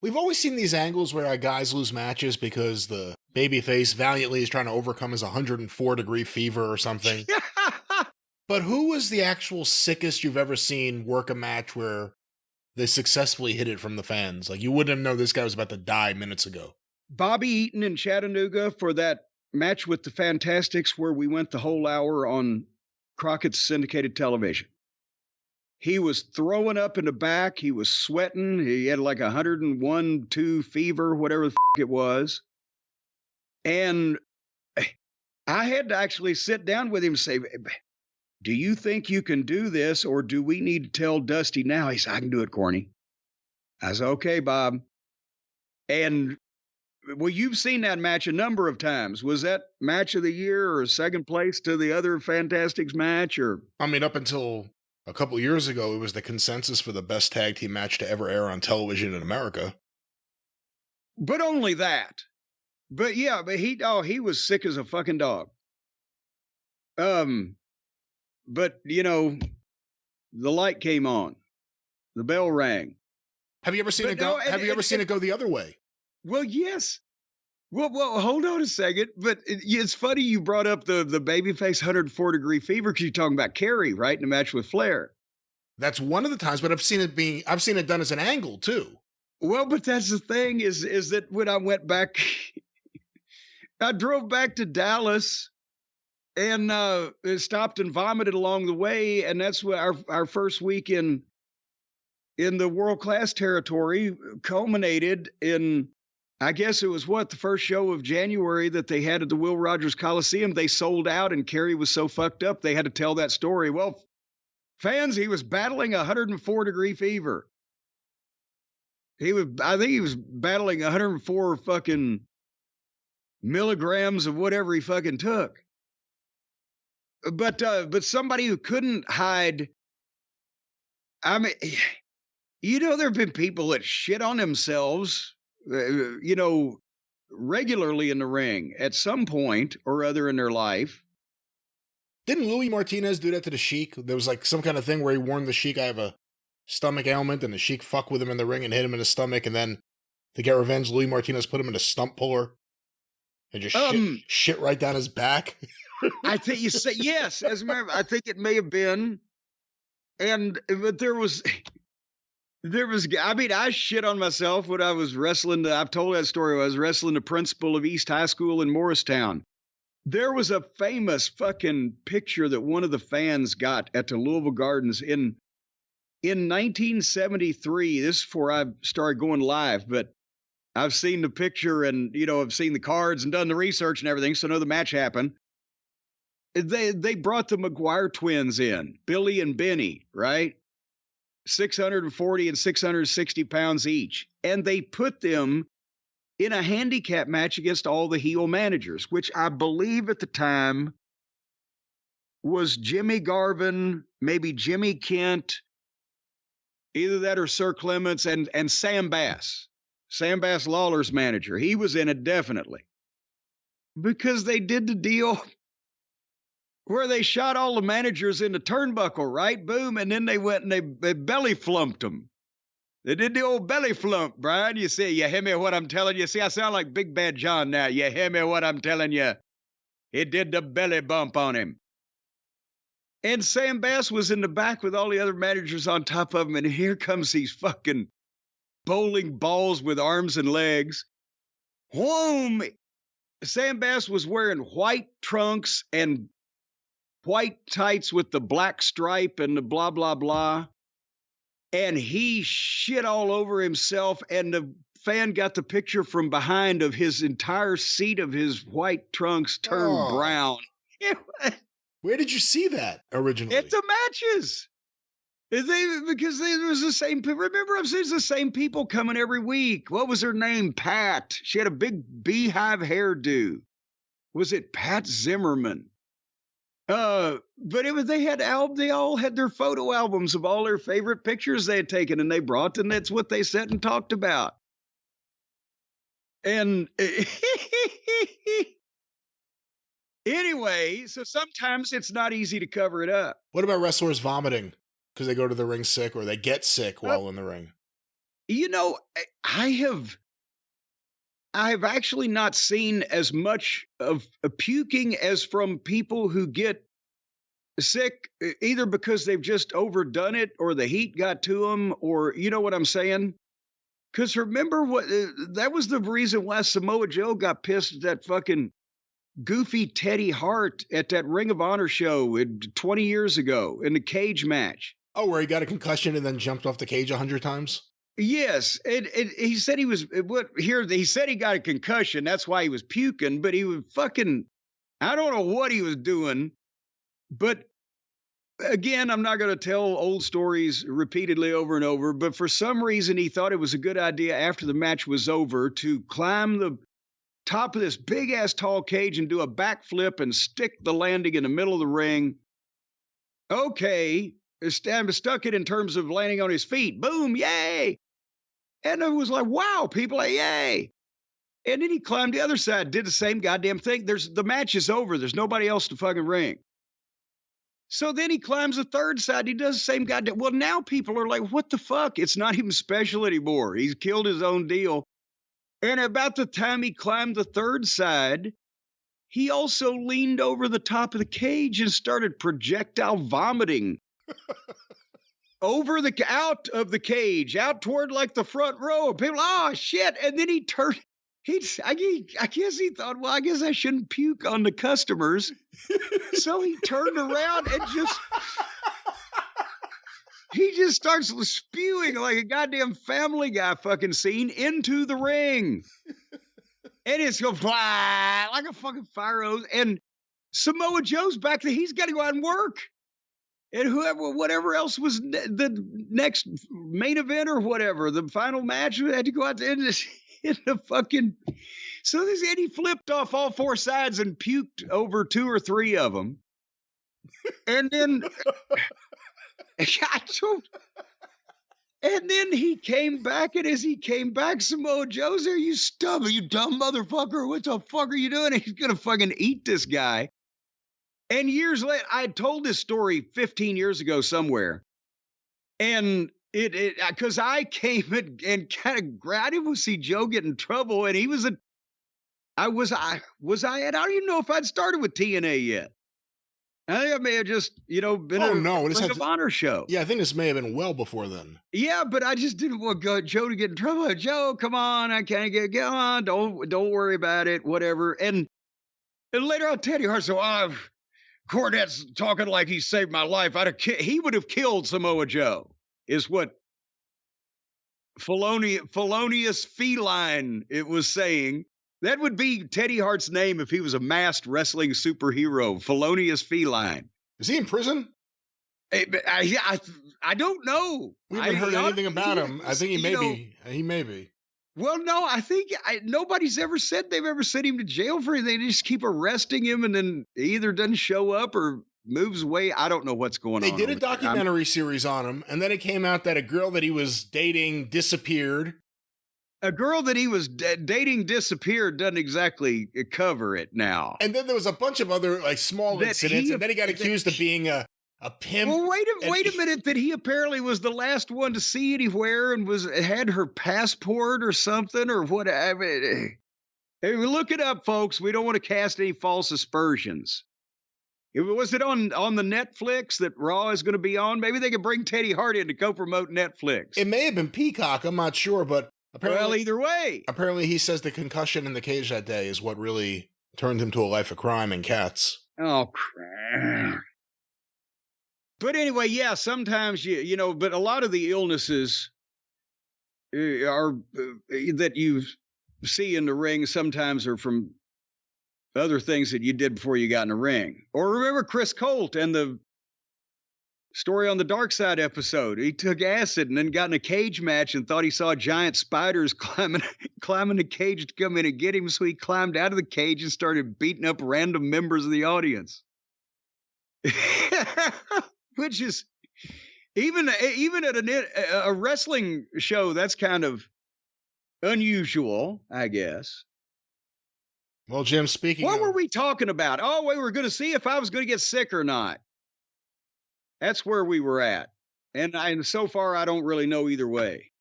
We've always seen these angles where guys lose matches because the babyface valiantly is trying to overcome his 104-degree fever or something. But who was the actual sickest you've ever seen work a match where they successfully hid it from the fans? Like, you wouldn't have known this guy was about to die minutes ago. Bobby Eaton in Chattanooga for that match with the Fantastics where we went the whole hour on Crockett's syndicated television. He was throwing up in the back. He was sweating. He had like 101.2 fever, whatever the it was. And I had to actually sit down with him and say, do you think you can do this, or do we need to tell Dusty now? He said, I can do it, Corny. I said, okay, Bob. And well, you've seen that match a number of times. Was that match of the year or second place to the other Fantastics match? Or I mean, up until a couple years ago, it was the consensus for the best tag team match to ever air on television in America. But only that. But yeah, but he was sick as a fucking dog. But you know, the light came on, the bell rang. Have you ever seen it go? Have you ever seen it go the other way? Well, yes. Well, hold on a second. But it's funny you brought up the babyface 104-degree fever because you're talking about Carrie, right, in the match with Flair. That's one of the times, but I've seen it done as an angle too. Well, but that's the thing is that when I went back, I drove back to Dallas and stopped and vomited along the way, and that's what our first week in the world-class territory culminated in. I guess it was the first show of January that they had at the Will Rogers Coliseum. They sold out, and Carrie was so fucked up they had to tell that story. Well, fans, he was battling 104-degree fever. I think he was battling 104 fucking milligrams of whatever he fucking took. But somebody who couldn't hide. I mean, you know, there have been people that shit on themselves, you know, regularly in the ring at some point or other in their life. Didn't Louis Martinez do that to the Sheik? There was like some kind of thing where he warned the Sheik, I have a stomach ailment, and the Sheik fucked with him in the ring and hit him in the stomach, and then to get revenge, Louis Martinez put him in a stump puller and just shit right down his back. I think you say yes. As a matter of fact, I think it may have been. But there was, I mean, I shit on myself when I was wrestling. I've told that story. I was wrestling the principal of East High School in Morristown. There was a famous fucking picture that one of the fans got at the Louisville Gardens in 1973. This is before I started going live, but I've seen the picture and, you know, I've seen the cards and done the research and everything, so I know the match happened. They brought the McGuire twins in, Billy and Benny, right? 640 and 660 pounds each. And they put them in a handicap match against all the heel managers, which I believe at the time was Jimmy Garvin, maybe Jimmy Kent, either that or Sir Clements, and Sam Bass. Sam Bass Lawler's manager. He was in it definitely. Because they did the deal where they shot all the managers in the turnbuckle, right? Boom. And then they went and they belly flumped them. They did the old belly flump, Brian. You see, you hear me what I'm telling you? See, I sound like Big Bad John now. You hear me what I'm telling you? He did the belly bump on him. And Sam Bass was in the back with all the other managers on top of him. And here comes these fucking bowling balls with arms and legs. Whoom! Sam Bass was wearing white trunks and white tights with the black stripe and the blah, blah, blah. And he shit all over himself. And the fan got the picture from behind of his entire seat of his white trunks turned brown. Where did you see that originally? At the matches. Because there was the same, remember, there's the same people coming every week. What was her name? Pat. She had a big beehive hairdo. Was it Pat Zimmerman? But they all had their photo albums of all their favorite pictures they had taken, and they brought, and that's what they sat and talked about. And anyway, so sometimes it's not easy to cover it up. What about wrestlers vomiting because they go to the ring sick or they get sick while in the ring? You know, I have actually not seen as much of puking as from people who get sick, either because they've just overdone it or the heat got to them, or you know what I'm saying? Because remember what that was the reason why Samoa Joe got pissed at that fucking goofy Teddy Hart at that Ring of Honor show 20 years ago in the cage match. Oh, where he got a concussion and then jumped off the cage 100 times? Yes, and he said he was he said he got a concussion. That's why he was puking, but he was fucking, I don't know what he was doing. But again, I'm not going to tell old stories repeatedly over and over, but for some reason he thought it was a good idea after the match was over to climb the top of this big ass tall cage and do a backflip and stick the landing in the middle of the ring. Okay, I'm stuck it in terms of landing on his feet. Boom, yay. And it was like, wow, people like, yay. And then he climbed the other side, did the same goddamn thing. The match is over. There's nobody else to fucking ring. So then he climbs the third side. He does the same goddamn. Well, now people are like, what the fuck? It's not even special anymore. He's killed his own deal. And about the time he climbed the third side, he also leaned over the top of the cage and started projectile vomiting out of the cage, out toward like the front row. People, oh shit! And then he turned. I guess he thought, well, I guess I shouldn't puke on the customers. So he turned around and he just starts spewing like a goddamn Family Guy fucking scene into the ring. And it's going fly like a fucking fire hose. And Samoa Joe's back there. He's got to go out and work. And whatever else was the next main event or whatever, the final match, had to go out there and in the fucking. So this Eddie flipped off all four sides and puked over two or three of them. And then and then he came back, and as he came back, Samoa Joe's there. You stubborn, you dumb motherfucker. What the fuck are you doing? And he's going to fucking eat this guy. And years later, I had told this story 15 years ago somewhere. And because I came and kind of grabbed him to see Joe get in trouble. And he was I don't even know if I'd started with TNA yet. I think I may have just, been a Ring of Honor show. Yeah, I think this may have been well before then. Yeah, but I just didn't want Joe to get in trouble. Joe, come on, I can't get on. Don't worry about it, whatever. And later on, Teddy Hart said, Cornette's talking like he saved my life. He would have killed Samoa Joe, is what felonious feline it was saying. That would be Teddy Hart's name if he was a masked wrestling superhero. Felonious feline. Is he in prison? I don't know. We haven't heard anything about him. I think he may be. He may be. Well, no, I think nobody's ever said they've ever sent him to jail for anything. They just keep arresting him, and then he either doesn't show up or moves away. I don't know what's going on. They did a documentary series on him, and then it came out that a girl that he was dating disappeared. A girl that he was dating disappeared doesn't exactly cover it now. And then there was a bunch of other small incidents, and then he got accused of being a pimp. Well, wait a minute. That he apparently was the last one to see anywhere and had her passport or something or whatever. Hey, look it up, folks. We don't want to cast any false aspersions. Was it on the Netflix that Raw is going to be on? Maybe they could bring Teddy Hart in to co-promote Netflix. It may have been Peacock. I'm not sure, but apparently, well, either way. Apparently, he says the concussion in the cage that day is what really turned him to a life of crime and cats. Oh, crap. But anyway, yeah, sometimes, but a lot of the illnesses are that you see in the ring sometimes are from other things that you did before you got in the ring. Or remember Chris Colt and the story on the Dark Side episode. He took acid and then got in a cage match and thought he saw giant spiders climbing the cage to come in and get him. So he climbed out of the cage and started beating up random members of the audience. Which is even at a wrestling show, that's kind of unusual, I guess. Well, Jim, what were we talking about? Oh, we were going to see if I was going to get sick or not. That's where we were at. And so far, I don't really know either way.